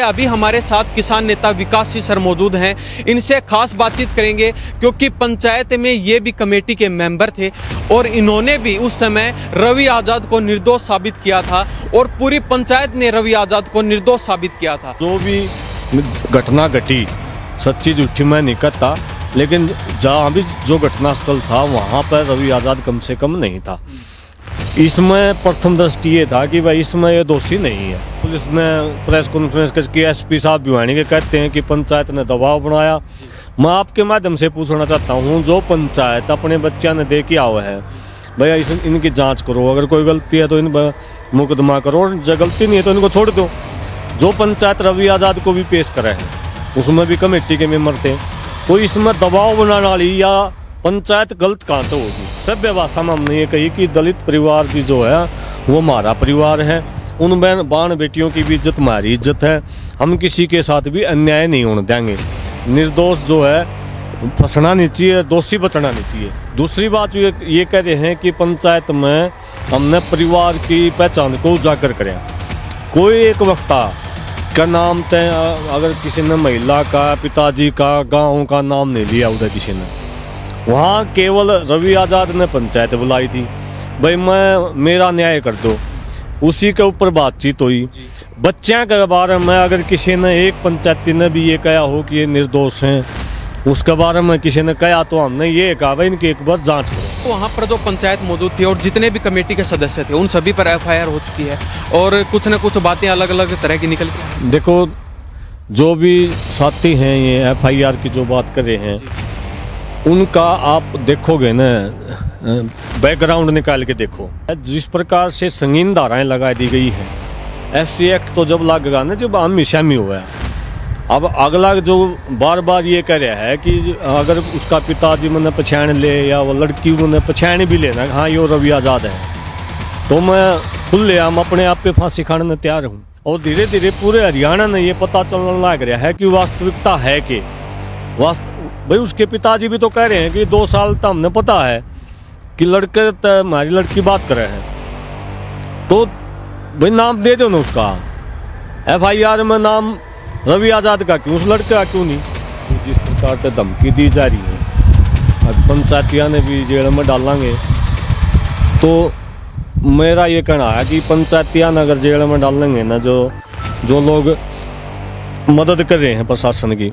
अभी हमारे साथ किसान नेता विकास सिंह सर मौजूद हैं। इनसे खास बातचीत करेंगे क्योंकि पंचायत में ये भी कमेटी के मेंबर थे और इन्होंने भी उस समय रवि आज़ाद को निर्दोष साबित किया था और पूरी पंचायत ने रवि आज़ाद को निर्दोष साबित किया था। जो भी घटना घटी सच्ची झूठी मैं नहीं कहता, लेकिन जहाँ भी जो घटनास्थल था वहाँ पर रवि आज़ाद कम से कम नहीं था। इसमें प्रथम दृष्टि ये था कि भाई इसमें ये दोषी नहीं है। पुलिस ने प्रेस कॉन्फ्रेंस करके एसपी साहब भिवानी के कहते हैं कि पंचायत ने दबाव बनाया। मैं आपके माध्यम से पूछना चाहता हूँ, जो पंचायत अपने बच्चा ने दे के आवा है भैया इनकी जांच करो, अगर कोई गलती है तो इन मुकदमा करो, जो गलती नहीं है तो इनको छोड़ दो। जो पंचायत रवि आज़ाद को भी पेश करे है उसमें भी कमेटी के मेंबर थे, तो इसमें दबाव बनाने वाली या पंचायत गलत कहाँ तो होगी। सभ्य भाषा में हमने ये कही कि दलित परिवार भी जो है वो हमारा परिवार है, उन बाण बेटियों की भी इज्जत हमारी इज्जत है, हम किसी के साथ भी अन्याय नहीं होने देंगे। निर्दोष जो है फंसना नहीं चाहिए, दोषी बचना नहीं चाहिए। दूसरी बात ये कह रहे हैं कि पंचायत में हमने परिवार की पहचान को उजागर करें। कोई एक वक्ता का नाम तय, अगर किसी ने महिला का, पिताजी का, गाँव का नाम नहीं लिया उधर किसी ने, वहाँ केवल रवि आज़ाद ने पंचायत बुलाई थी, भाई मेरा न्याय कर दो। उसी के ऊपर बातचीत हुई। बच्चों के बारे में अगर किसी ने एक पंचायती ने भी ये कहा हो कि ये निर्दोष हैं, उसके बारे में किसी ने कहा तो हमने ये कहा भाई इनकी एक बार जांच करो। वहाँ पर जो पंचायत मौजूद थी और जितने भी कमेटी के सदस्य थे उन सभी पर एफआईआर हो चुकी है और कुछ न कुछ बातें अलग अलग तरह की निकल के। देखो, जो भी साथी हैं ये एफआईआर की जो बात कर रहे हैं उनका आप देखोगे ना, बैकग्राउंड निकाल के देखो। जिस प्रकार से संगीन धाराएं लगा दी गई हैं, एससी एक्ट तो जब लगेगा ना जब आम शामी हुआ है। अब अगला जो बार बार ये कह रहा है कि अगर उसका पिताजी मैंने पहचान ले या वो लड़की मैंने पहचान भी लेना हाँ ये रवि आज़ाद है, तो मैं खुलेआम अपने आप पे फांसी खाने में तैयार हूँ। और धीरे धीरे पूरे हरियाणा में ये पता चलने लग रहा है कि वास्तविकता है कि भाई उसके पिताजी भी तो कह रहे हैं कि 2 साल तक हमने पता है कि लड़के हमारी लड़की बात कर रहे हैं, तो भाई नाम दे दो ना उसका। एफआईआर में नाम रवि आज़ाद का क्यों, उस लड़के का क्यों नहीं। जिस प्रकार से धमकी दी जा रही है, अब पंचायतिया ने भी जेल में डालेंगे, तो मेरा ये कहना है कि पंचायतिया ने अगर जेल में डालेंगे ना, जो लोग मदद कर रहे हैं प्रशासन की,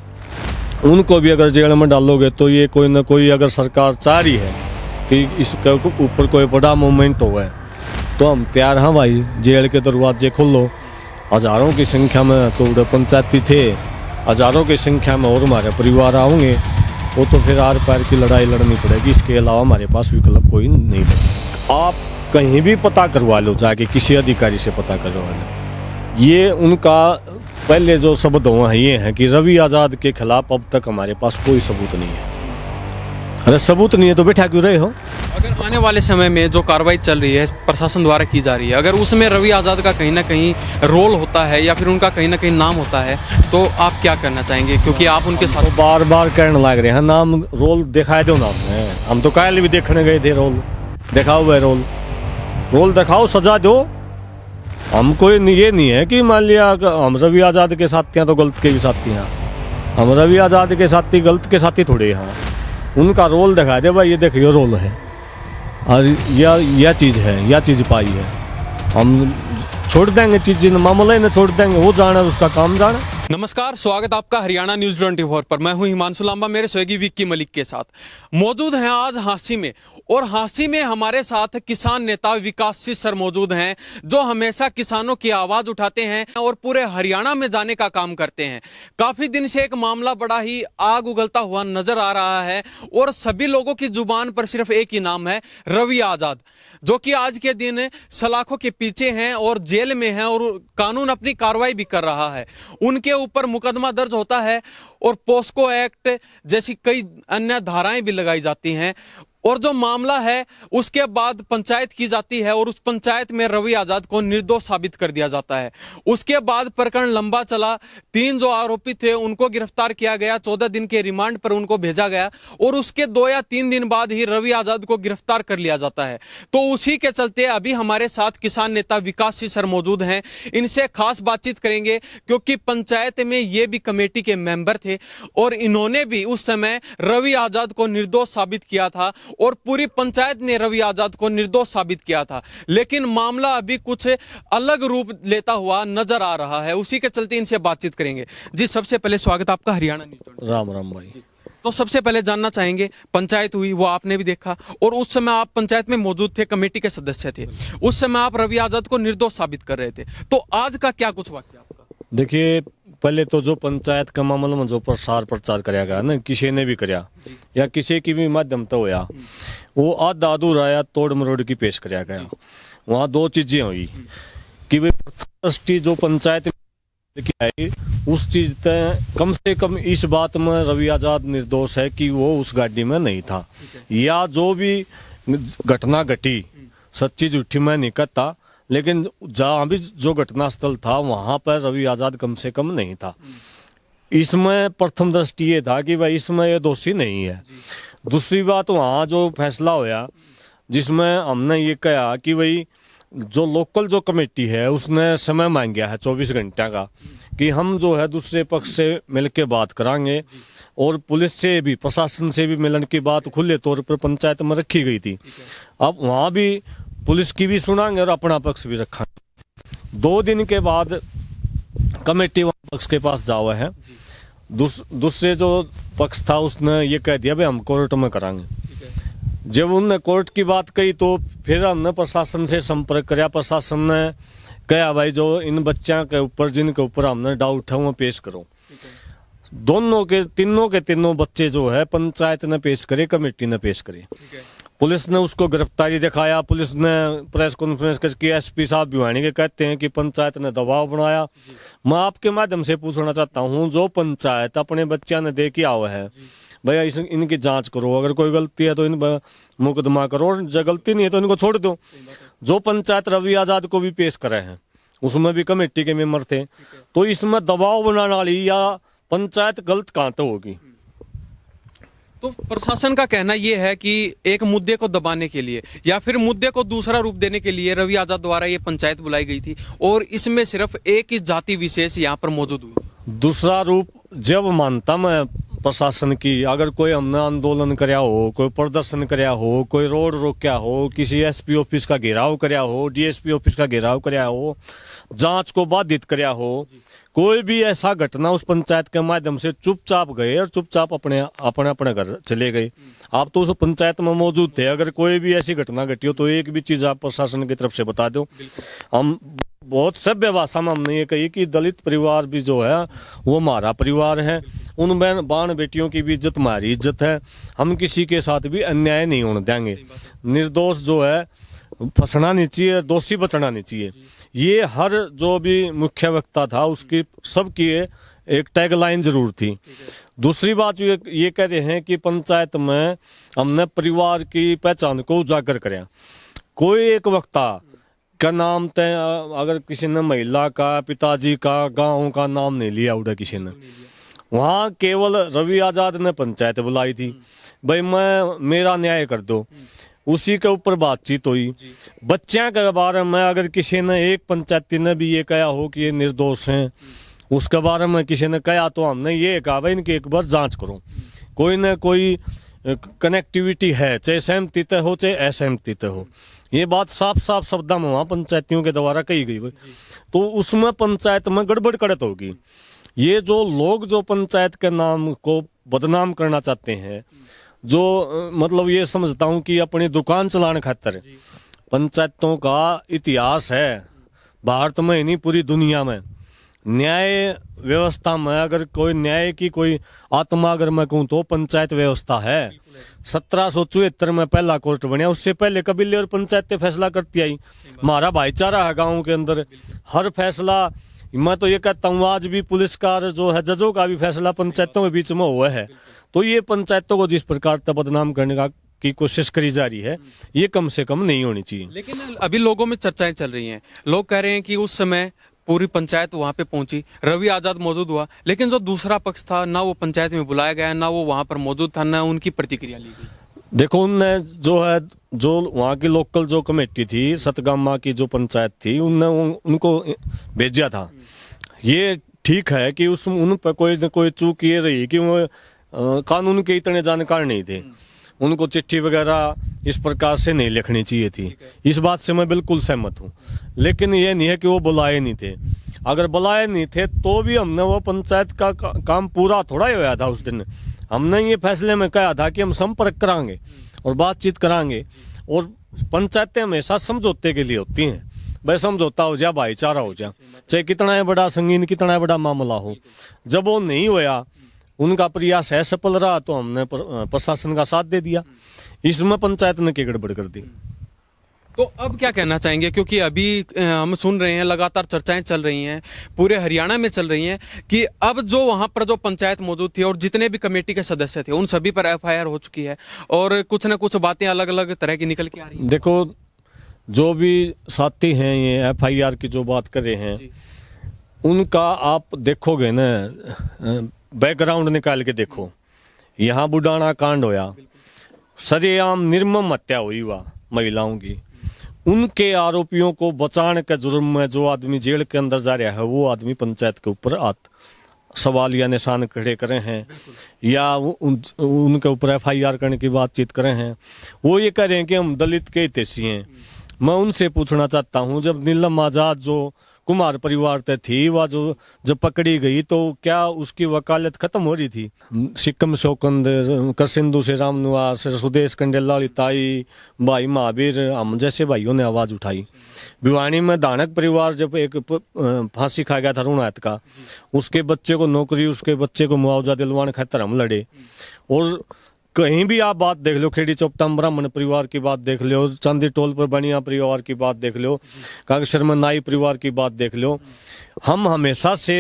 उनको भी अगर जेल में डालोगे तो ये कोई ना कोई अगर सरकार चाह रही है कि इसके ऊपर कोई बड़ा मूवमेंट हो गया तो हम तैयार हैं भाई, जेल के दरवाजे खोलो। हज़ारों की संख्या में तो उधर पंचायती थे, हज़ारों की संख्या में और हमारे परिवार आओगे, वो तो फिर आर पार की लड़ाई लड़नी पड़ेगी। इसके अलावा हमारे पास विकल्प कोई नहीं बचेगा। आप कहीं भी पता करवा लो, जाके किसी अधिकारी से पता करवा लो, ये उनका पहले जो शब्द हुआ है ये है कि रवि आज़ाद के खिलाफ अब तक हमारे पास कोई सबूत नहीं है। अरे सबूत नहीं है तो बैठा क्यों रहे हो। अगर आने वाले समय में जो कार्रवाई चल रही है प्रशासन द्वारा की जा रही है, अगर उसमें रवि आज़ाद का कहीं ना कहीं रोल होता है या फिर उनका कहीं ना कहीं नाम होता है, तो आप क्या करना चाहेंगे? क्योंकि आप उनके साथ तो बार बार कहने लग रहे हैं नाम रोल दिखाए दो ना। हम तो कायल भी देखने गए थे, रोल दिखाओ, वह रोल दिखाओ, सजा दो। हम कोई ये नहीं है कि मान लिया हम रवि आज़ाद के साथी हैं तो गलत के भी साथी हैं। हम रवि आज़ाद के साथी गलत के साथी थोड़े हैं। उनका रोल दिखा दे भाई, ये देखिए रोल है और यह चीज़ है, यह चीज़ पाई है, हम छोड़ देंगे चीज़ मामला ही न छोड़ देंगे, वो जाना उसका काम जाना। नमस्कार, स्वागत आपका हरियाणा न्यूज़ 24 पर। मैं हूं हिमांशु लांबा, मेरे सहयोगी विक्की मलिक के साथ मौजूद हैं आज हाँसी में। और हाँसी में हमारे साथ किसान नेता विकास सिंह सर मौजूद हैं, जो हमेशा किसानों की आवाज़ उठाते हैं और पूरे हरियाणा में जाने का काम करते हैं। काफ़ी दिन से एक मामला बड़ा ही आग उगलता हुआ नजर आ रहा है और सभी लोगों की जुबान पर सिर्फ एक ही नाम है, रवि आज़ाद, जो कि आज के दिन सलाखों के पीछे हैं और जेल में हैं और कानून अपनी कार्रवाई भी कर रहा है। उनके ऊपर मुकदमा दर्ज होता है और पोस्को एक्ट जैसी कई अन्य धाराएं भी लगाई जाती हैं और जो मामला है उसके बाद पंचायत की जाती है और उस पंचायत में रवि आजाद को निर्दोष साबित कर दिया जाता है। उसके बाद प्रकरण लंबा चला, 3 जो आरोपी थे उनको गिरफ्तार किया गया, 14 दिन के रिमांड पर उनको भेजा गया और उसके 2 या 3 दिन बाद ही रवि आजाद को गिरफ्तार कर लिया जाता है। तो उसी के चलते अभी हमारे साथ किसान नेता विकास सिंह सर मौजूद हैं, इनसे खास बातचीत करेंगे क्योंकि पंचायत में ये भी कमेटी के मेंबर थे और इन्होंने भी उस समय रवि आजाद को निर्दोष साबित किया था और पूरी पंचायत ने रवि आजाद को निर्दोष साबित किया था। लेकिन मामला अभी कुछ अलग रूप लेता हुआ नजर आ रहा है, उसी के चलते इनसे बातचीत करेंगे। जी सबसे पहले स्वागत आपका हरियाणा न्यूज़। राम राम भाई। तो सबसे पहले जानना चाहेंगे, पंचायत हुई वो आपने भी देखा और उस समय आप पंचायत में मौजूद थे, कमेटी के सदस्य थे, उस समय आप रवि आजाद को निर्दोष साबित कर रहे थे, तो आज का क्या कुछ वाक्य आपका? देखिए, पहले तो जो पंचायत का मामला में जो प्रचार कराया गया ना, किसी ने भी कराया या किसी की भी माध्यम तो होया, वो आधा अधूरा या तोड़ मरोड़ की पेश कराया गया। वहाँ 2 चीजें हुई कि वे ट्रस्टी जो पंचायत की आई उस चीज कम से कम इस बात में रवि आजाद निर्दोष है कि वो उस गाड़ी में नहीं था, या जो भी घटना घटी सच्ची झूठी मैं नहीं कहता, लेकिन जहाँ भी जो घटना स्थल था वहां पर रवि आजाद कम से कम नहीं था। इसमें प्रथम दृष्टि ये था कि भाई इसमें ये दोषी नहीं है। दूसरी बात, वहाँ जो फैसला होया जिसमें हमने ये कहा कि भाई जो लोकल जो कमेटी है उसने समय मांग गया है 24 घंटे का कि हम जो है दूसरे पक्ष से मिलकर बात करांगे, और पुलिस से भी प्रशासन से भी मिलन की बात खुले तौर पर पंचायत में रखी गई थी। अब वहाँ भी पुलिस की भी सुनांगे और अपना पक्ष भी रखेंगे। 2 दिन के बाद कमेटी वहाँ पक्ष के पास जावा है, दूसरे जो पक्ष था उसने ये कह दिया भाई हम कोर्ट में करांगे। जब उनने कोर्ट की बात कही तो फिर हमने प्रशासन से संपर्क किया। प्रशासन ने कहा भाई जो इन बच्चों के ऊपर जिनके ऊपर हमने डाउट है वो पेश करो। तीनों के तीनों बच्चे जो है पंचायत ने पेश करे, कमेटी ने पेश करे। पुलिस ने उसको गिरफ्तारी दिखाया। पुलिस ने प्रेस कॉन्फ्रेंस करके एसपी साहब भिवानी के कहते हैं कि पंचायत ने दबाव बनाया। मैं आपके माध्यम से पूछना चाहता हूं, जो पंचायत अपने बच्चा ने दे के आवा है भैया इनकी जांच करो, अगर कोई गलती है तो इन मुकदमा करो, और जो गलती नहीं है तो इनको छोड़ दो। जो पंचायत रवि आजाद को भी पेश करे हैं उसमें भी कमेटी के मेंबर थे, तो इसमें दबाव बनाने वाली या पंचायत गलत कहां तो होगी। तो प्रशासन का कहना यह है कि एक मुद्दे को दबाने के लिए या फिर मुद्दे को दूसरा रूप देने के लिए रवि आजाद द्वारा ये पंचायत बुलाई गई थी और इसमें सिर्फ एक ही जाति विशेष यहाँ पर मौजूद हुई। दूसरा रूप जब मानता मैं प्रशासन की, अगर कोई हमने आंदोलन कराया हो, कोई प्रदर्शन कराया हो, कोई रोड रोक्या हो, किसी एसपी ऑफिस का घेराव कराया हो, डीएसपी ऑफिस का घेराव कराया हो, जांच को बाधित कराया हो, कोई भी ऐसा घटना उस पंचायत के माध्यम से चुपचाप गए और चुपचाप अपने अपने घर चले गए। आप तो उस पंचायत में मौजूद थे, अगर कोई भी ऐसी घटना घटी हो तो एक भी चीज आप प्रशासन की तरफ से बता दो। हम बहुत सभ्य भाषा में हमने ये कही कि दलित परिवार भी जो है वो हमारा परिवार है, उन बाण बेटियों की भी इज्जत हमारी इज्जत है, हम किसी के साथ भी अन्याय नहीं होने देंगे। निर्दोष जो है फंसना नहीं चाहिए, दोषी बचना नहीं चाहिए। ये हर जो भी मुख्य वक्ता था उसकी सबकी एक टैगलाइन जरूर थी। दूसरी बात ये कह रहे हैं कि पंचायत में हमने परिवार की पहचान को उजागर कराया। कोई एक वक्ता का नाम तय, अगर किसी ने महिला का, पिताजी का, गांव का नाम नहीं लिया उड़ा किसी ने, वहाँ केवल रवि आजाद ने पंचायत बुलाई थी भाई मेरा न्याय कर दो, उसी के ऊपर बातचीत हुई। बच्चों के बारे में अगर किसी ने एक पंचायती ने भी ये कहा हो कि ये निर्दोष हैं, उसके बारे में किसी ने कहा तो हमने ये कहा भाई इनकी एक बार जांच करो, कोई न कोई कनेक्टिविटी है, चाहे सहमति तय हो चाहे असहमति तय हो। ये बात साफ साफ शब्दों में वहाँ पंचायतियों के द्वारा कही गई भाई, तो उसमें पंचायत में गड़बड़ करत होगी। ये जो लोग जो पंचायत के नाम को बदनाम करना चाहते हैं, जो मतलब ये समझता हूँ कि अपनी दुकान चलाने खातिर पंचायतों का इतिहास है भारत में ही नहीं पूरी दुनिया में। न्याय व्यवस्था में अगर कोई न्याय की कोई आत्मा अगर मैं कहूँ तो पंचायत व्यवस्था है। 1774 में पहला कोर्ट बनया, उससे पहले कबीले और पंचायतें फैसला करती आई। हमारा भाईचारा है गाँव के अंदर, हर फैसला मैं तो ये कहता हूँ आज भी पुलिस का जो है जजों का भी फैसला पंचायतों के बीच में हुआ है। तो ये पंचायतों को जिस प्रकार से बदनाम करने का की कोशिश करी जा रही है, ये कम से कम नहीं होनी चाहिए। लेकिन अभी लोगों में चर्चाएं चल रही हैं, लोग कह रहे हैं कि उस समय पूरी पंचायत वहां पे पहुंची, रवि आजाद मौजूद हुआ, लेकिन जो दूसरा पक्ष था ना वो पंचायत में बुलाया गया, ना वो वहां पर मौजूद था, ना उनकी प्रतिक्रिया ली गई। देखो, उनने जो वहाँ की लोकल जो कमेटी थी, सतगामा की जो पंचायत थी, उनने उनको भेजा था। ये ठीक है कि उन पर कोई न कोई चूक ये रही कि वो कानून के इतने जानकार नहीं थे, उनको चिट्ठी वगैरह इस प्रकार से नहीं लिखनी चाहिए थी। इस बात से मैं बिल्कुल सहमत हूँ, लेकिन ये नहीं है कि वो बुलाए नहीं थे। अगर बुलाए नहीं थे तो भी हमने वो पंचायत का काम पूरा थोड़ा ही होया था। उस दिन हमने ये फैसले में कहा था कि हम संपर्क करांगे और बातचीत करांगे, और पंचायतें हमेशा समझौते के लिए होती हैं। भाई समझौता हो जा, भाईचारा हो जा, चाहे कितना बड़ा संगीन, कितना बड़ा मामला हो। जब वो नहीं होया, उनका प्रयास असफल रहा, तो हमने प्रशासन का साथ दे दिया। इसमें पंचायत ने क्या गड़बड़ कर दी। तो अब क्या कहना चाहेंगे, क्योंकि अभी हम सुन रहे हैं, लगातार चर्चाएं चल रही हैं, पूरे हरियाणा में चल रही हैं कि अब जो वहां पर जो पंचायत मौजूद थी और जितने भी कमेटी के सदस्य थे, उन सभी पर एफआईआर हो चुकी है और कुछ ना कुछ बातें अलग अलग तरह की निकल के आ रही हैं। देखो, जो भी साथी हैं ये एफआईआर की जो बात कर रहे हैं, उनका आप देखोगे ना, बैकग्राउंड निकाल के देखो। यहाँ बुडाना कांड होया, सरेआम निर्मम हत्या हुई हुआ महिलाओं की। उनके आरोपियों को बचाने के जुर्म में जो आदमी जेल के अंदर जा रहा है, वो आदमी पंचायत के ऊपर सवाल या निशान खड़े करे हैं, या उनके ऊपर एफआईआर करने की बातचीत करे हैं। वो ये कह रहे हैं कि हम दलित के हितैषी हैं। मैं उनसे पूछना चाहता हूँ, जब नीलम आजाद जो कुमार परिवार से थी, वह जो जब पकड़ी गई, तो क्या उसकी वकालत खत्म हो रही थी? सिक्कम शोकंद, करसिंधु से राम निवास, सुदेश कंडेला, ताई, भाई महावीर, हम जैसे भाइयों ने आवाज उठाई। भिवानी में दानक परिवार जब एक फांसी खा गया था रुणायत का, उसके बच्चे को नौकरी, उसके बच्चे को मुआवजा दिलवाने खातिर हम लड़े। और कहीं भी आप बात देख लो, खेड़ी चौपटा ब्राह्मण परिवार की बात देख लो, चांदी टोल पर बनिया परिवार की बात देख लो, कागेश्वर में नाई परिवार की बात देख लो। हम हमेशा से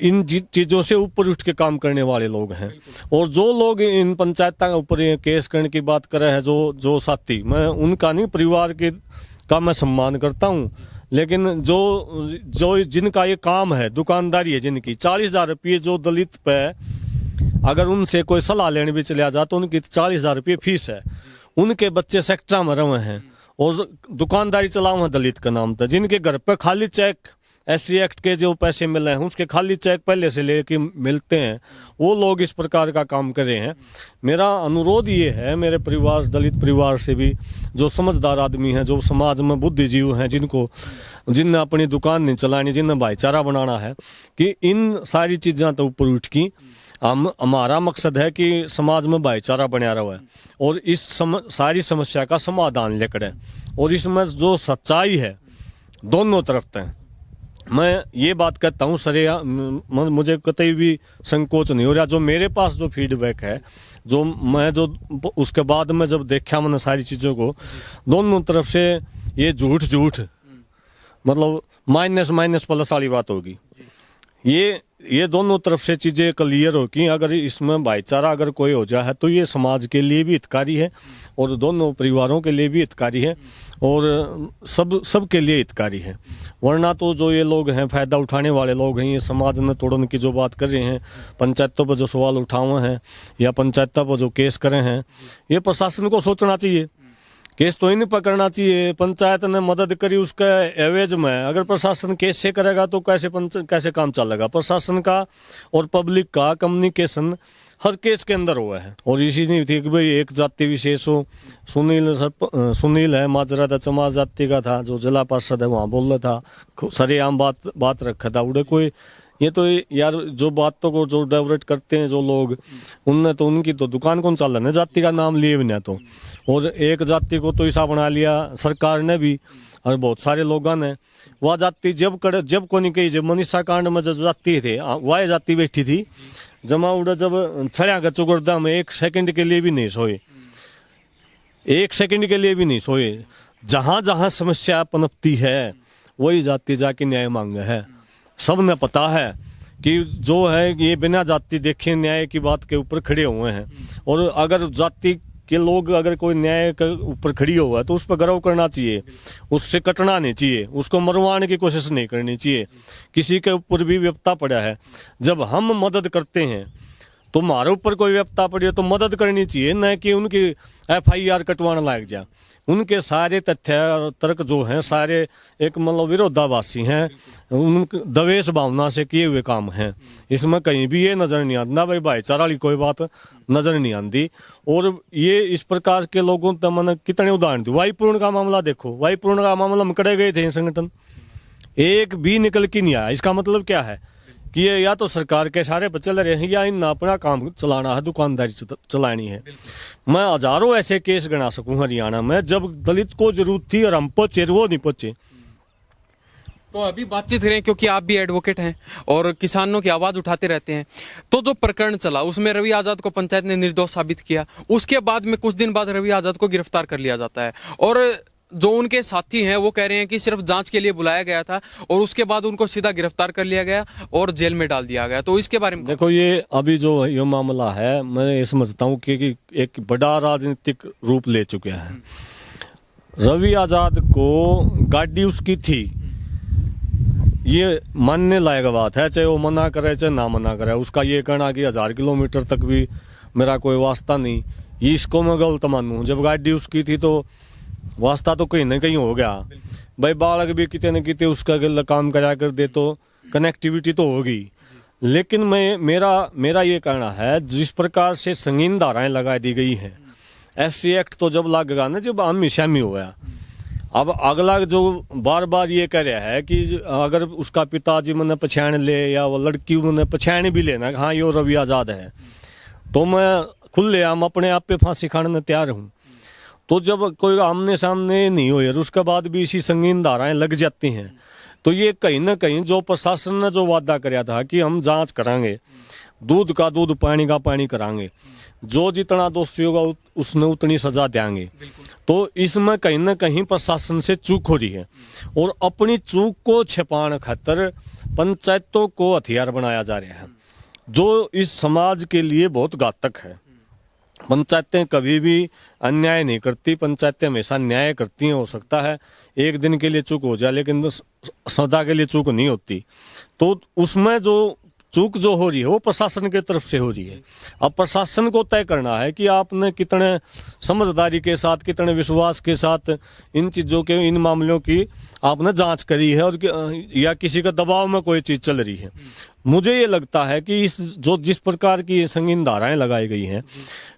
इन चीज़ों से ऊपर उठ के काम करने वाले लोग हैं। और जो लोग इन पंचायतों के ऊपर केस करने की बात कर रहे हैं, जो साथी, मैं उनका नहीं, परिवार के का मैं सम्मान करता हूँ, लेकिन जो जिनका ये काम है, दुकानदारी है जिनकी, 40,000 रुपये जो दलित पे अगर उनसे कोई सलाह लेने भी चलिया जाए तो उनकी 40,000 रुपये फीस है। उनके बच्चे सेक्टर में रहे हैं और दुकानदारी चलाओ हैं दलित के नाम पर। जिनके घर पे खाली चेक, SC एक्ट के जो पैसे मिले हैं उसके खाली चेक पहले से लेके मिलते हैं, वो लोग इस प्रकार का काम कर रहे हैं। मेरा अनुरोध ये है मेरे परिवार, दलित परिवार से भी, जो समझदार आदमी हैं, जो समाज में बुद्धिजीव हैं, जिनने अपनी दुकान नहीं चलानी, जिन्हें भाईचारा बनाना है, कि इन सारी चीज़ों तो ऊपर उठ की हमारा मकसद है कि समाज में भाईचारा बना रहा है और इस सारी समस्या का समाधान लेकर है। और इसमें जो सच्चाई है दोनों तरफ से, मैं ये बात कहता हूँ सरे, मुझे कतई भी संकोच नहीं हो रहा। जो मेरे पास जो फीडबैक है, जो उसके बाद में जब देखा मैंने सारी चीज़ों को, दोनों तरफ से ये झूठ मतलब माइनस प्लस वाली बात होगी। ये दोनों तरफ से चीज़ें क्लियर हो कि अगर इसमें भाईचारा अगर कोई हो जाए तो ये समाज के लिए भी हितकारी है और दोनों परिवारों के लिए भी हितकारी है और सब के लिए हितकारी है। वरना तो जो ये लोग हैं, फ़ायदा उठाने वाले लोग हैं, ये समाज में तोड़ने की जो बात कर रहे हैं, पंचायतों पर जो सवाल उठाए हैं या पंचायतों पर जो केस करे हैं, ये प्रशासन को सोचना चाहिए। केस तो ही नहीं पकड़ना चाहिए। पंचायत ने मदद करी उसके एवज में, अगर प्रशासन केस से करेगा तो कैसे काम चलेगा? प्रशासन का और पब्लिक का कम्युनिकेशन हर केस के अंदर हुआ है। और इसी नहीं थी कि भाई एक जाति विशेष हो। सुनील है माजरा चमार जाति का था, जो जिला पार्षद है, वहाँ बोल रहा था, सरेआम बात रखा था। उड़े कोई ये तो यार जो बातों को जो डाइवर्ट करते हैं जो लोग, उनने तो उनकी तो दुकान कौन चल रहा है, जाति का नाम लिए बिना तो। और एक जाति को तो ऐसा बना लिया सरकार ने भी और बहुत सारे लोगों ने। वह जाति जब को नहीं कही, जब मनीषा कांड में जो जाति थे वह जाति बैठी थी, जमा उड़ा जब छड़िया का चुगरदा में 1 सेकंड के लिए भी नहीं सोए, 1 सेकंड के लिए भी नहीं सोए। जहाँ जहाँ समस्या पनपती है वही जाति जाके न्याय मांगे है। सब ने पता है कि जो है ये बिना जाति देखे न्याय की बात के ऊपर खड़े हुए हैं। और अगर जाति के लोग अगर कोई न्याय के ऊपर खड़ी हुआ है तो उस पर गर्व करना चाहिए, उससे कटना नहीं चाहिए, उसको मरवाने की कोशिश नहीं करनी चाहिए। किसी के ऊपर भी विपदा पड़ा है, जब हम मदद करते हैं तो हमारे ऊपर कोई विपदा पड़ी है तो मदद करनी चाहिए, न कि उनकी FIR कटवाना लायक जा। उनके सारे तथ्य और तर्क जो हैं सारे एक मतलब विरोधाभासी हैं, उन द्वेष भावना से किए हुए काम हैं। इसमें कहीं भी ये नज़र नहीं आती ना भाई भाईचारा वाली कोई बात नज़र नहीं आती। और ये इस प्रकार के लोगों तो मैंने कितने उदाहरण दिए। वायुपूर्ण का मामला देखो, वायुपूर्ण का मामला हम करे गए थे संगठन, एक भी निकल के नहीं आया। इसका मतलब क्या है कि ये या तो सरकार के सारे पर चल रहे हैं या इन अपना काम चलाना है, दुकानदारी चलानी है। मैं हजारों ऐसे केस गिना सकूं हरियाणा में जब दलित को जरूरत थी और हम पहुंचे, वो नहीं पहुंचे। तो अभी बातचीत करें, क्योंकि आप भी एडवोकेट हैं और किसानों की आवाज उठाते रहते हैं। तो जो प्रकरण चला उसमें रवि आजाद को पंचायत ने निर्दोष साबित किया, उसके बाद में कुछ दिन बाद रवि आजाद को गिरफ्तार कर लिया जाता है और जो उनके साथी हैं वो कह रहे हैं कि सिर्फ जांच के लिए बुलाया गया था और उसके बाद उनको सीधा गिरफ्तार कर लिया गया और जेल में डाल दिया गया। तो इसके बारे में देखो, ये अभी जो ये मामला है मैं ये समझता हूँ कि एक बड़ा राजनीतिक रूप ले चुका है। रवि आजाद को गाड़ी उसकी थी, ये मानने लायक बात है, चाहे वो मना करे चाहे ना मना करे। उसका ये कहना कि 1000 किलोमीटर तक भी मेरा कोई वास्ता नहीं, ये इसको मैं गलत मानूं। जब गाड़ी उसकी थी तो वास्ता तो कहीं ना कहीं हो गया भाई। बालक भी कितने न कितने उसका गलत काम करा कर दे तो कनेक्टिविटी तो होगी। लेकिन मेरा ये कहना है, जिस प्रकार से संगीन धाराएं लगा दी गई हैं, SC एक्ट तो जब लगेगा ना जब आमी शामी हो गया। अब अगला जो बार बार ये कह रहा है कि अगर उसका पिताजी मैंने पहचान ले या वो लड़की मैंने पहचान भी लेना हाँ ये रवि आजाद है, तो मैं खुलेआम अपने आप पे फांसी खाने तैयार हूँ। तो जब कोई आमने सामने नहीं हो यार, उसके बाद भी इसी संगीन धाराएं लग जाती हैं, तो ये कहीं ना कहीं जो प्रशासन ने जो वादा कराया था कि हम जांच करांगे, दूध का दूध पानी का पानी करांगे, जो जितना दोषी होगा उसने उतनी सजा देंगे, तो इसमें कहीं ना कहीं प्रशासन से चूक हो रही है। और अपनी चूक को छिपाने खातिर पंचायतों को हथियार बनाया जा रहा है, जो इस समाज के लिए बहुत घातक है। पंचायतें कभी भी अन्याय नहीं करती, पंचायतें हमेशा न्याय करती हैं। हो सकता है एक दिन के लिए चूक हो जाए लेकिन सदा के लिए चूक नहीं होती। तो उसमें जो चूक जो हो रही है वो प्रशासन की तरफ से हो रही है। अब प्रशासन को तय करना है कि आपने कितने समझदारी के साथ, कितने विश्वास के साथ इन चीज़ों के, इन मामलों की आपने जांच करी है और या किसी का दबाव में कोई चीज़ चल रही है। मुझे ये लगता है कि जिस प्रकार की संगीन धाराएं लगाई गई हैं,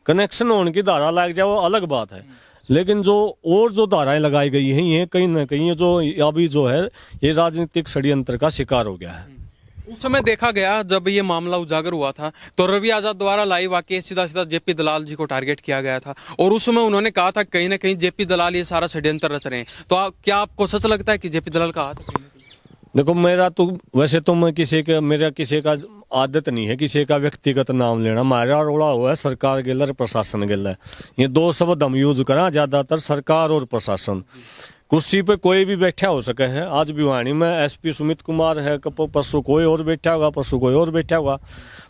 कनेक्शन होने की धारा लग जाए वो अलग बात है, लेकिन जो धाराएं लगाई गई हैं ये कहीं ना कहीं जो अभी जो है ये राजनीतिक षड्यंत्र का शिकार हो गया है। उस समय देखा गया जब ये मामला उजागर हुआ था तो रवि आजाद द्वारा लाइव आके सीधा सीधा JP दलाल जी को टारगेट किया गया था और उस समय उन्होंने कहा था कहीं ना कहीं JP दलाल ये सारा षड्यंत्र रच रहे हैं। तो क्या आपको सच लगता है कि JP दलाल का हाथ है? देखो, वैसे तो मैं मेरा किसी का आदत नहीं है किसी का व्यक्तिगत नाम लेना। हमारा रोड़ा हुआ है सरकार गिल और प्रशासन गिल है, ये दो शब्द हम यूज करा ज्यादातर, सरकार और प्रशासन। कुर्सी पे कोई भी बैठा हो सके है। आज भिवानी में SP सुमित कुमार है, परसों कोई और बैठा होगा, परसों कोई और बैठा होगा।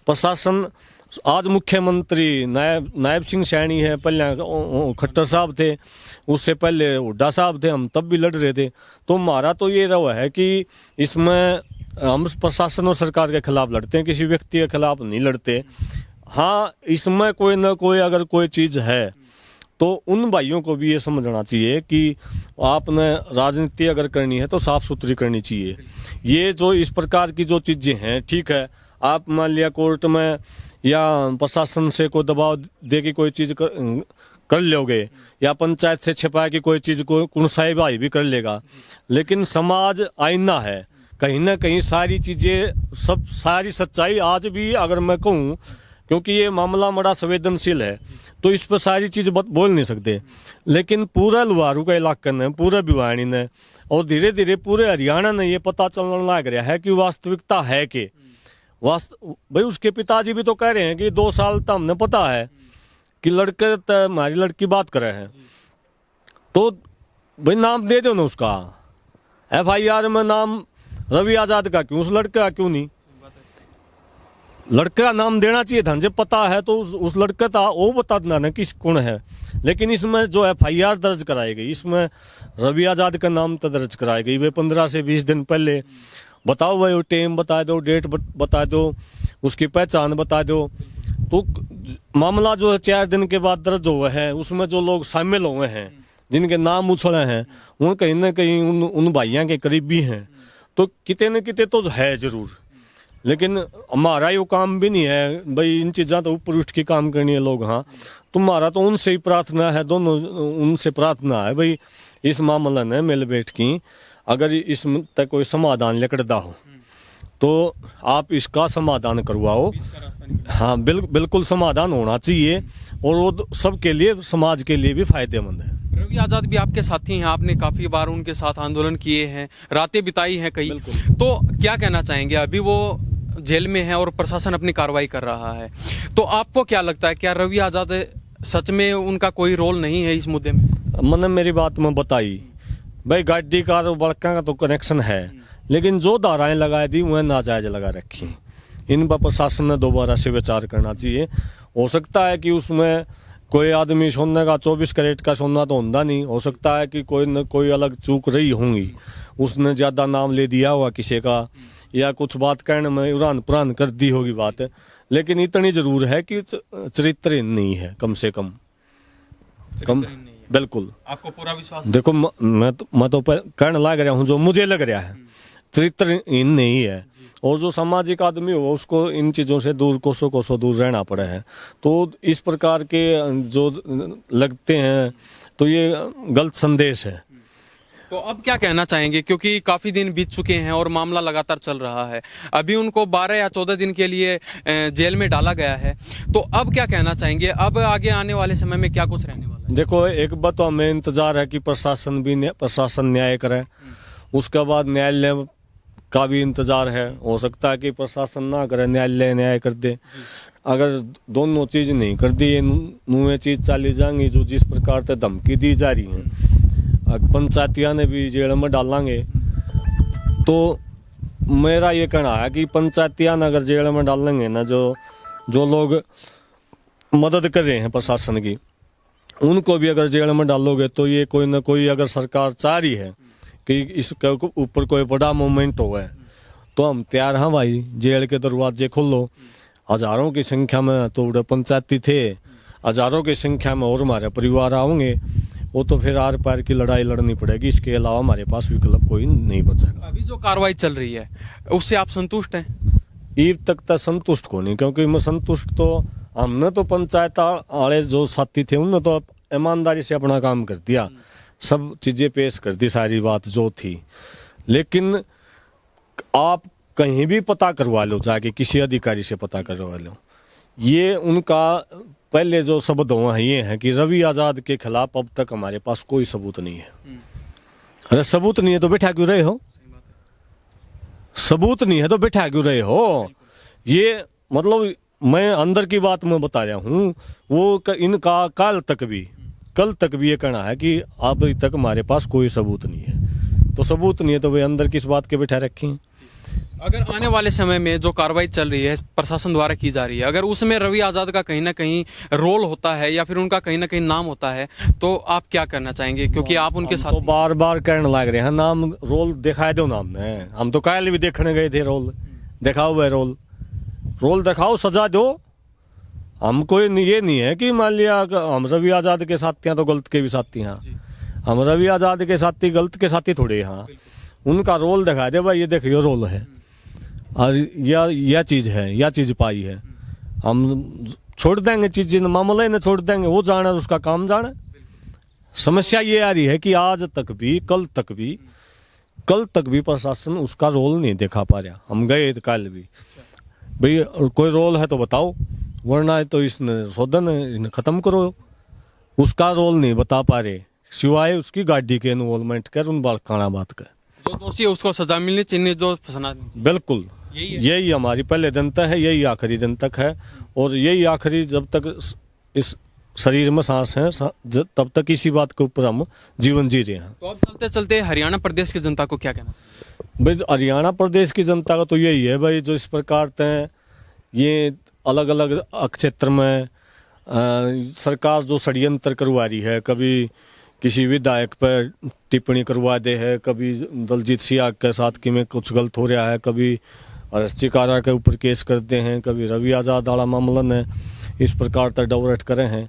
प्रशासन आज मुख्यमंत्री नायब सिंह सैनी है, पहले खट्टर साहब थे, उससे पहले हुड्डा साहब थे, हम तब भी लड़ रहे थे। तो हमारा तो ये रहा है कि इसमें हम प्रशासन और सरकार के खिलाफ लड़ते हैं, किसी व्यक्ति के खिलाफ नहीं लड़ते। हाँ, इसमें कोई ना कोई अगर कोई चीज़ है तो उन भाइयों को भी ये समझना चाहिए कि आपने राजनीति अगर करनी है तो साफ सुथरी करनी चाहिए। ये जो इस प्रकार की जो चीज़ें हैं, ठीक है, आप मान लिया कोर्ट में या प्रशासन से कोई दबाव दे के कोई चीज़ कर लोगे या पंचायत से छिपा के कोई चीज़ को कुनसाई भाई भी कर लेगा, लेकिन समाज आईना है। कहीं ना कहीं सारी चीज़ें सारी सच्चाई आज भी अगर मैं कहूँ, क्योंकि ये मामला बड़ा संवेदनशील है तो इस पर सारी चीज़ बोल नहीं सकते, लेकिन पूरा लुहारू का इलाका ने, पूरे भिवानी ने और धीरे धीरे पूरे हरियाणा ने ये पता चलने लग रहा है कि वास्तविकता है कि भाई उसके पिताजी भी तो कह रहे हैं कि 2 साल तो हमने पता है कि लड़के तो हमारी लड़की बात कर रहे हैं, तो भाई नाम दे दो ना उसका। FIR में नाम रवि आजाद का क्यों, उस लड़के का क्यों नहीं? लड़के का नाम देना चाहिए था, जब पता है तो उस लड़के का वो बता देना ना किस कौन है। लेकिन इसमें जो FIR दर्ज कराई गई, इसमें रवि आज़ाद का नाम तो दर्ज कराई गई। वे 15 से 20 दिन पहले बताओ, वही टाइम बता दो, डेट बता दो, उसकी पहचान बता दो। तो मामला जो है 4 दिन के बाद दर्ज हुआ है, उसमें जो लोग शामिल हुए हैं, जिनके नाम उछले हैं, वो कहीं ना कहीं उन भाइयों के करीबी हैं। तो किते न किते तो है जरूर, लेकिन हमारा ये काम भी नहीं है भाई इन चीज़ों तो ऊपर उठ के काम करनी है लोग। हाँ, तुम्हारा तो उनसे ही प्रार्थना है, दोनों उनसे प्रार्थना है भाई इस मामले में मिल बैठ की अगर इस तक कोई समाधान लेकर हो तो आप इसका समाधान करवाओ। हाँ, बिल्कुल समाधान होना चाहिए, और वो सबके लिए, समाज के लिए भी फायदेमंद है। रवि आज़ाद भी आपके साथी हैं, आपने काफ़ी बार उनके साथ आंदोलन किए हैं, रातें बिताई हैं कई। तो क्या कहना चाहेंगे, अभी वो जेल में है और प्रशासन अपनी कार्रवाई कर रहा है, तो आपको क्या लगता है, क्या रवि आज़ाद सच में उनका कोई रोल नहीं है इस मुद्दे में? मैंने मेरी बात में बताई भाई, गाड़ी का और बड़का का तो कनेक्शन है, लेकिन जो धाराएं लगा दी वह नाजायज लगा रखी। इन पर प्रशासन ने दोबारा से विचार करना चाहिए। हो सकता है कि उसमें कोई आदमी सोने का 24 कैरेट का सोना तो होता नहीं, हो सकता है कि कोई न कोई अलग चूक रही होंगी, उसने ज़्यादा नाम ले दिया हुआ किसी का, या कुछ बात कहने में उड़ान पुरान कर दी होगी बात। लेकिन इतनी जरूर है कि चरित्रहीन नहीं है, कम से कम। बिल्कुल। आपको पूरा विश्वास? देखो मैं तो कहने लग रहा हूँ जो मुझे लग रहा है, चरित्रहीन नहीं है। और जो सामाजिक आदमी हो उसको इन चीज़ों से दूर, कोसों दूर रहना पड़ा है। तो इस प्रकार के जो लगते हैं तो ये गलत संदेश है। तो अब क्या कहना चाहेंगे, क्योंकि काफ़ी दिन बीत चुके हैं और मामला लगातार चल रहा है, अभी उनको 12 या 14 दिन के लिए जेल में डाला गया है, तो अब क्या कहना चाहेंगे, अब आगे आने वाले समय में क्या कुछ रहने वाला है? देखो, एक बात तो हमें इंतज़ार है कि प्रशासन न्याय करे, उसके बाद न्यायालय का भी इंतज़ार है। हो सकता है कि प्रशासन ना करे, न्यायालय न्याय कर दे। अगर दोनों चीज़ नहीं कर दी, ये चीज़ चली जाएंगी जो जिस प्रकार से धमकी दी जा रही है, पंचायतिया ने भी जेल में डालेंगे। तो मेरा ये कहना है कि पंचायतिया ने अगर जेल में डालेंगे ना, जो लोग मदद कर रहे हैं प्रशासन की, उनको भी अगर जेल में डालोगे तो ये कोई ना कोई, अगर सरकार चाह रही है कि इसके ऊपर कोई बड़ा मूवमेंट हो गया तो हम तैयार हैं भाई, जेल के दरवाजे खोलो। हजारों की संख्या में तो पंचायती थे, हजारों की संख्या में और हमारे परिवार आओगे, वो तो फिर आर पार की लड़ाई लड़नी पड़ेगी। इसके अलावा हमारे पास विकल्प कोई नहीं बचेगा। अभी जो कार्रवाई चल रही है उससे आप संतुष्ट हैं? ईद तक तो संतुष्ट को नहीं, क्योंकि मैं संतुष्ट तो हमने तो पंचायत वाले जो साथी थे उन्होंने तो ईमानदारी से अपना काम कर दिया, सब चीज़ें पेश कर दी, सारी बात जो थी। लेकिन आप कहीं भी पता करवा लो, जाके किसी अधिकारी से पता करवा लो, ये उनका पहले जो शब्द हुआ है ये है कि रवि आज़ाद के खिलाफ अब तक हमारे पास कोई सबूत नहीं है। अरे सबूत नहीं है तो बैठा क्यों रहे हो? सबूत नहीं है तो बैठा क्यों रहे हो? ये मतलब मैं अंदर की बात मैं बता रहा हूँ। वो इनका कल तक भी ये कहना है कि अभी तक हमारे पास कोई सबूत नहीं है। तो सबूत नहीं है तो वे अंदर किस बात के बैठा रखे हैं? अगर आने वाले समय में जो कार्रवाई चल रही है प्रशासन द्वारा की जा रही है, अगर उसमें रवि आज़ाद का कहीं ना कहीं रोल होता है या फिर उनका कहीं ना कहीं नाम होता है, तो आप क्या करना चाहेंगे? क्योंकि आप उनके साथ तो बार बार कहने लग रहे हैं नाम, रोल दिखाए दो नाम ने। हम तो कायल भी देखने गए थे, रोल दिखाओ, वह रोल दिखाओ, सजा दो। हम कोई ये नहीं है कि मान लिया हम रवि आज़ाद के साथी हैं तो गलत के भी साथी हैं। हम रवि आज़ाद के साथी गलत के साथी थोड़े हैं। उनका रोल दिखा दे भाई, ये देखियो रोल है और यह चीज़ है, यह चीज़ पाई है। हम छोड़ देंगे चीज़, मामले ने छोड़ देंगे, वो जाने उसका काम जाने। समस्या ये आ रही है कि आज तक भी, कल तक भी प्रशासन उसका रोल नहीं दिखा पा रहा। हम गए कल भी, भाई कोई रोल है तो बताओ, वरना तो इसने शोधन खत्म करो। उसका रोल नहीं बता पा रहे, सिवाय उसकी गाड़ी के इन्वॉल्वमेंट कर, उन खाना बात कर। जो दोषी है उसको सजा मिलनी चाहिए, जो फंसना। बिल्कुल यही हमारी पहले दिन तक है, यही आखिरी दिन तक है, और यही आखिरी जब तक इस शरीर में सांस है तब तक इसी बात के ऊपर हम जीवन जी रहे हैं। तो अब चलते चलते हरियाणा प्रदेश की जनता को क्या कहना चाहिए? भाई हरियाणा प्रदेश की जनता का तो यही है भाई, जो इस प्रकार ये अलग अलग क्षेत्र में सरकार जो षड्यंत्र करवा रही है, कभी किसी विधायक पर टिप्पणी करवा दे है, कभी दलजीत सिंह के साथ कि में कुछ गलत हो रहा है, कभी अरस्तिकारा के ऊपर केस करते हैं, कभी रवि आजाद वाला मामला ने इस प्रकार तक डावरेट करे हैं।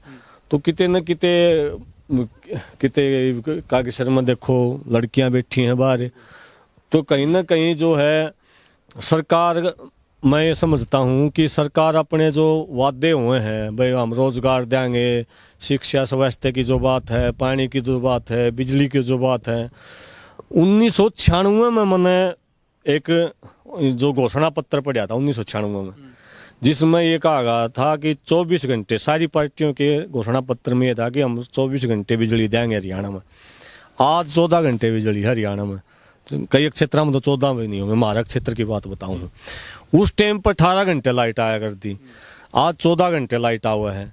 तो किते न किते कागेश्वर में देखो लड़कियां बैठी हैं बाहर, तो कहीं ना कहीं जो है सरकार, मैं ये समझता हूँ कि सरकार अपने जो वादे हुए हैं, भाई हम रोजगार देंगे, शिक्षा स्वास्थ्य की जो बात है, पानी की जो बात है, बिजली की जो बात है, 1996 में मैंने एक जो घोषणा पत्र पढ़ा था 1996 में, जिसमें ये कहा गया था कि 24 घंटे सारी पार्टियों के घोषणा पत्र में ये था कि हम 24 घंटे बिजली देंगे हरियाणा में। आज 14 घंटे बिजली है हरियाणा में, कई क्षेत्रों में तो 14 में नहीं होंगे। हमारा क्षेत्र की बात बताऊँ, उस टाइम पर 18 घंटे लाइट आया करती, आज 14 घंटे लाइट आ हुआ है।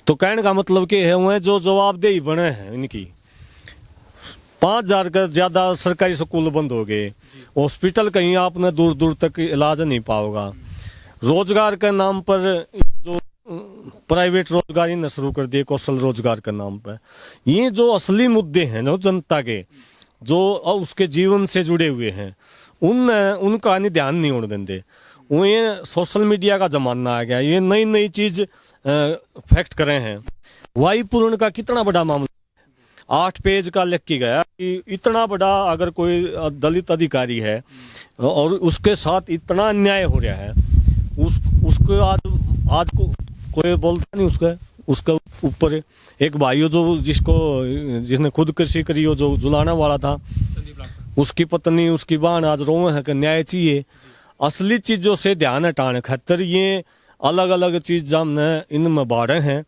तो कहने का मतलब कि है हुए जो जवाबदेही बने हैं इनकी, 5000 का ज्यादा सरकारी स्कूल बंद हो गए, हॉस्पिटल कहीं आपने दूर दूर तक इलाज नहीं पाओगा, रोजगार के नाम पर जो प्राइवेट रोजगार ही न शुरू कर दिए कौशल रोजगार के नाम पर। ये जो असली मुद्दे हैं जो जनता के, जो उसके जीवन से जुड़े हुए हैं, उनका ध्यान नहीं होने देंगे। वो ये सोशल मीडिया का जमाना आ गया, ये नई नई चीज फैक्ट करे हैं। वायु पूर्ण का कितना बड़ा मामला, 8 पेज का लिख के गया कि इतना बड़ा अगर कोई दलित अधिकारी है और उसके साथ इतना अन्याय हो रहा है, उसको आज को कोई बोलता नहीं। उसके ऊपर एक भाई हो जो जिसने खुद कृषि करी हो, जो जुलाना वाला था, उसकी पत्नी उसकी बहन आज रोए है कि न्याय चाहिए। असली चीजों से ध्यान हटाने खातर ये अलग अलग चीज हमने इनमें बांटे हैं।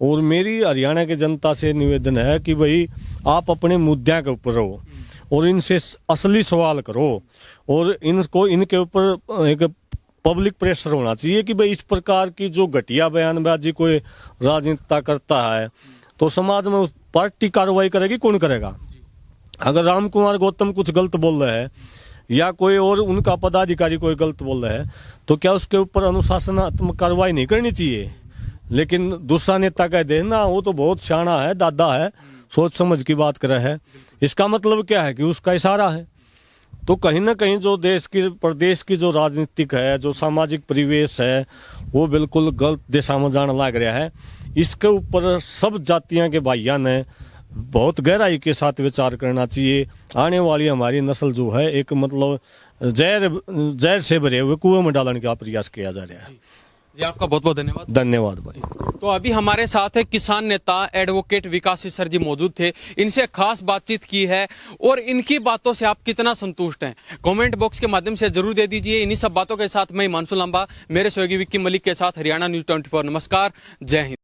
और मेरी हरियाणा की जनता से निवेदन है कि भाई आप अपने मुद्दों के ऊपर रहो और इनसे असली सवाल करो, और इनके ऊपर एक पब्लिक प्रेशर होना चाहिए कि भाई इस प्रकार की जो घटिया बयानबाजी कोई राजनीतिता करता है तो समाज में पार्टी कार्रवाई करेगी, कौन करेगा? अगर राम कुमार गौतम कुछ गलत बोल रहे हैं या कोई और उनका पदाधिकारी कोई गलत बोल रहे हैं तो क्या उसके ऊपर अनुशासनात्मक कार्रवाई नहीं करनी चाहिए? लेकिन दूसरा नेता कह दे ना वो तो बहुत शाना है, दादा है, सोच समझ की बात कर रहा है, इसका मतलब क्या है कि उसका इशारा है। तो कहीं ना कहीं जो देश की प्रदेश की जो राजनीतिक है, जो सामाजिक परिवेश है, वो बिल्कुल गलत दिशा में जाने लग रहा है। इसके ऊपर सब जातियों के भाइयों ने बहुत गहराई के साथ विचार करना चाहिए। आने वाली हमारी नस्ल जो है एक मतलब जहर से भरे हुए कुएं में डालने का प्रयास किया जा रहा है। जी आपका बहुत बहुत धन्यवाद। धन्यवाद भाई। तो अभी हमारे साथ है किसान नेता एडवोकेट विकास सर जी मौजूद थे, इनसे खास बातचीत की है और इनकी बातों से आप कितना संतुष्ट हैं कमेंट बॉक्स के माध्यम से जरूर दे दीजिए। इन्हीं सब बातों के साथ मैं हिमांशु लांबा, मेरे सहयोगी विक्की मलिक के साथ हरियाणा न्यूज़ 24। नमस्कार, जय हिंद।